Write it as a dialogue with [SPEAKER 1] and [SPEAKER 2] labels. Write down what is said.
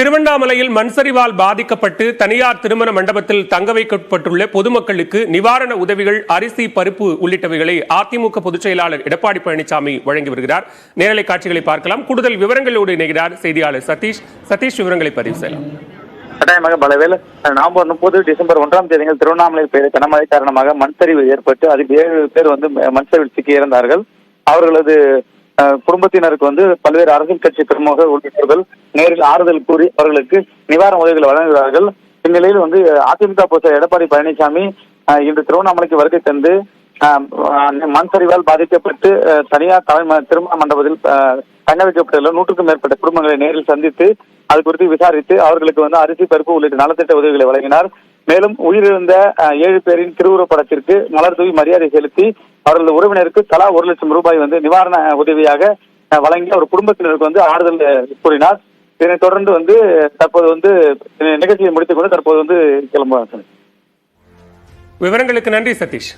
[SPEAKER 1] திருவண்ணாமலையில் மண்சரிவால் பாதிக்கப்பட்டு தனியார் திருமண மண்டபத்தில் தங்க வைக்கப்பட்டுள்ள பொதுமக்களுக்கு நிவாரண உதவிகள், அரிசி, பருப்பு உள்ளிட்டவைகளை அதிமுக பொதுச் செயலாளர் எடப்பாடி பழனிசாமி வழங்கி வருகிறார். நேரலை காட்சிகளை பார்க்கலாம். கூடுதல் விவரங்களோடு இணைகிறார் செய்தியாளர் சதீஷ். சதீஷ், விவரங்களை பதிவு செய்யலாம்.
[SPEAKER 2] கட்டாயமாக பலவேல் நவம்பர் 30 டிசம்பர் 1ஆம் தேதிகள் திருவண்ணாமலையில் பெய்த கனமழை காரணமாக மண் சரிவு ஏற்பட்டு அதில் 7 பேர் மண் சரிவில் சிக்கி இறந்தார்கள். அவர்களது குடும்பத்தினருக்கு பல்வேறு அரசியல் கட்சி பிரமுகர்கள் உள்ளிட்டவர்கள் நேரில் ஆறுதல் கூறி அவர்களுக்கு நிவாரண உதவிகளை வழங்குகிறார்கள். இந்நிலையில் அதிமுக பொதுச் எடப்பாடி பழனிசாமி இன்று திருவண்ணாமலைக்கு வருகை தந்து மண் சரிவால் பாதிக்கப்பட்டு தனியார் திருமண மண்டபத்தில் தங்க வைக்கப்பட்டுள்ள 100க்கும் மேற்பட்ட குடும்பங்களை நேரில் சந்தித்து அது குறித்து விசாரித்து அவர்களுக்கு அரிசி, பருப்பு உள்ளிட்ட நலத்திட்ட உதவிகளை வழங்கினார். மேலும் உயிரிழந்த 7 பேரின் திருவுருவப் படத்திற்கு மலர் தூவி மரியாதை செலுத்தி அவர்களது உறவினருக்கு தலா 1 லட்சம் ரூபாய் நிவாரண உதவியாக வழங்கி அவர் குடும்பத்தினருக்கு ஆறுதல் கூறினார். இதனைத் தொடர்ந்து தற்போது நிகழ்ச்சியை முடித்துக் கொண்டு தற்போது கிளம்புவார்.
[SPEAKER 1] விவரங்களுக்கு நன்றி சதீஷ்.